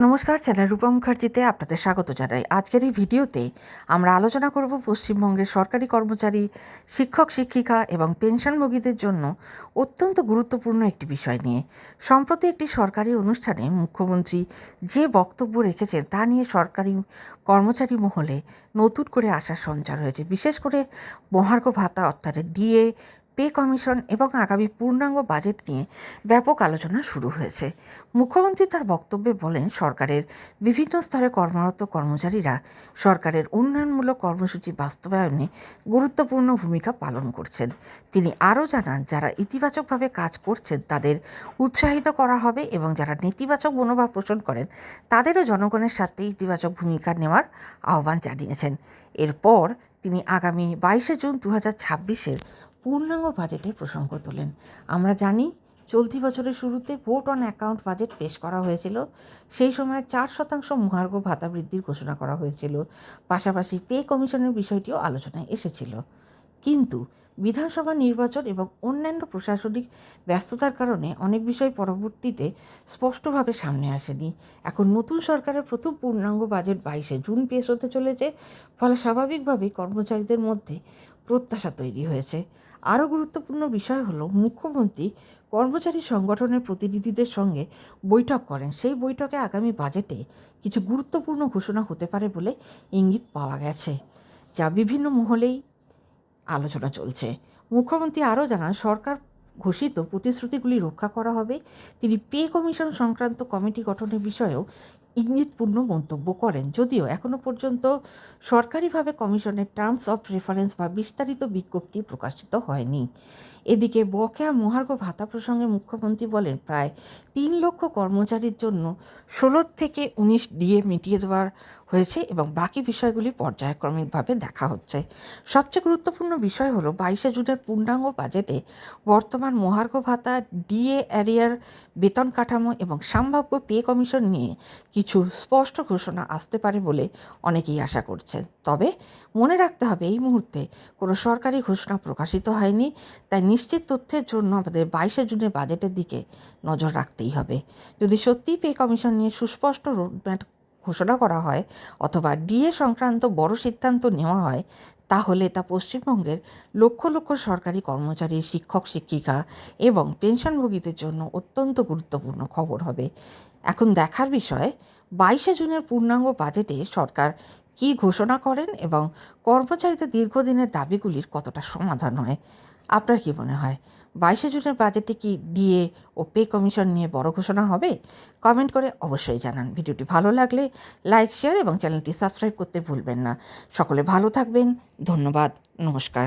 নমস্কার, চ্যানেল রূপা মুখার্জিতে আপনাদের স্বাগত জানাই। আজকের এই ভিডিওতে আমরা আলোচনা করব পশ্চিমবঙ্গের সরকারি কর্মচারী, শিক্ষক শিক্ষিকা এবং পেনশনভোগীদের জন্য অত্যন্ত গুরুত্বপূর্ণ একটি বিষয় নিয়ে। সম্প্রতি একটি সরকারি অনুষ্ঠানে মুখ্যমন্ত্রী যে বক্তব্য রেখেছেন তা নিয়ে সরকারি কর্মচারী মহলে নতুন করে আশার সঞ্চার হয়েছে। বিশেষ করে মহার্ঘ ভাতা অর্থাৎ ডিএ, পে কমিশন এবং আগামী পূর্ণাঙ্গ বাজেট নিয়ে ব্যাপক আলোচনা শুরু হয়েছে। মুখ্যমন্ত্রী তার বক্তব্যে বলেন, সরকারের বিভিন্ন স্তরে কর্মরত কর্মচারীরা সরকারের উন্নয়নমূলক কর্মসূচি বাস্তবায়নে গুরুত্বপূর্ণ ভূমিকা পালন করছেন। তিনি আরও জানান, যারা ইতিবাচকভাবে কাজ করছেন তাদের উৎসাহিত করা হবে এবং যারা নেতিবাচক মনোভাব পোষণ করেন তাদেরও জনগণের সাথে ইতিবাচক ভূমিকা নেওয়ার আহ্বান জানিয়েছেন। এরপর তিনি আগামী 22শে জুন 2026-এর পূর্ণাঙ্গ বাজেটের প্রসঙ্গ তোলেন। আমরা জানি, চলতি বছরের শুরুতে ভোট অন অ্যাকাউন্ট বাজেট পেশ করা হয়েছিল। সেই সময় 4% মহার্ঘ ভাতা বৃদ্ধির ঘোষণা করা হয়েছিল। পাশাপাশি পে কমিশনের বিষয়টিও আলোচনায় এসেছিল। কিন্তু বিধানসভা নির্বাচন এবং অন্যান্য প্রশাসনিক ব্যস্ততার কারণে অনেক বিষয় পরবর্তীতে স্পষ্টভাবে সামনে আসেনি। এখন নতুন সরকারের প্রথম পূর্ণাঙ্গ বাজেট 22শে জুন পেশ হতে চলেছে। ফলে স্বাভাবিকভাবেই কর্মচারীদের মধ্যে প্রত্যাশা তৈরি হয়েছে। আরও গুরুত্বপূর্ণ বিষয় হলো, মুখ্যমন্ত্রী কর্মচারী সংগঠনের প্রতিনিধিদের সঙ্গে বৈঠক করেন। সেই বৈঠকে আগামী বাজেটে কিছু গুরুত্বপূর্ণ ঘোষণা হতে পারে বলে ইঙ্গিত পাওয়া গেছে, যা বিভিন্ন মহলেই আলোচনা চলছে। মুখ্যমন্ত্রী আরও জানান, সরকার ঘোষিত প্রতিশ্রুতিগুলি রক্ষা করা হবে। তিনি পে কমিশন সংক্রান্ত কমিটি গঠনের বিষয়েও ইঙ্গিতপূর্ণ মন্তব্য করেন। যদিও এখনও পর্যন্ত সরকারিভাবে কমিশনের টার্মস অফ রেফারেন্স বা বিস্তারিত বিজ্ঞপ্তি প্রকাশিত হয়নি। এদিকে বকেয়া মহার্ঘ ভাতা প্রসঙ্গে মুখ্যমন্ত্রী বলেন, প্রায় 3 লক্ষ কর্মচারীর জন্য 16 থেকে 19 ডিএ মিটিয়ে দেওয়া হয়েছে এবং বাকি বিষয়গুলি পর্যায়ক্রমিকভাবে দেখা হচ্ছে। সবচেয়ে গুরুত্বপূর্ণ বিষয় হলো, 22শে জুনের পূর্ণাঙ্গ বাজেটে বর্তমান মহার্ঘ ভাতা, ডিএ অ্যারিয়ার, বেতন কাঠামো এবং সম্ভাব্য পে কমিশন নিয়ে কিছু স্পষ্ট ঘোষণা আসতে পারে বলে অনেকেই আশা করছেন। তবে মনে রাখতে হবে, এই মুহূর্তে কোনো সরকারি ঘোষণা প্রকাশিত হয়নি। তাই নিশ্চিত তথ্যের জন্য আমাদের 22শে জুনের বাজেটের দিকে নজর রাখতেই হবে। যদি সত্যিই পে কমিশন নিয়ে সুস্পষ্ট রোডম্যাপ ঘোষণা করা হয় অথবা ডিএ সংক্রান্ত বড় সিদ্ধান্ত নেওয়া হয়, তাহলে তা পশ্চিমবঙ্গের লক্ষ লক্ষ সরকারি কর্মচারী, শিক্ষক শিক্ষিকা এবং পেনশনভোগীদের জন্য অত্যন্ত গুরুত্বপূর্ণ খবর হবে। এখন দেখার বিষয়, 22শে জুনের পূর্ণাঙ্গ বাজেটে সরকার কী ঘোষণা করেন এবং কর্মচারীদের দীর্ঘদিনের দাবিগুলির কতটা সমাধান হয়। আপনার কী মনে হয়, 22শে জুনের বাজেটে কি ডিএ ও পে কমিশন নিয়ে বড় ঘোষণা হবে? কমেন্ট করে অবশ্যই জানান। ভিডিওটি ভালো লাগলে লাইক, শেয়ার এবং চ্যানেলটি সাবস্ক্রাইব করতে ভুলবেন না। সকলে ভালো থাকবেন। ধন্যবাদ। নমস্কার।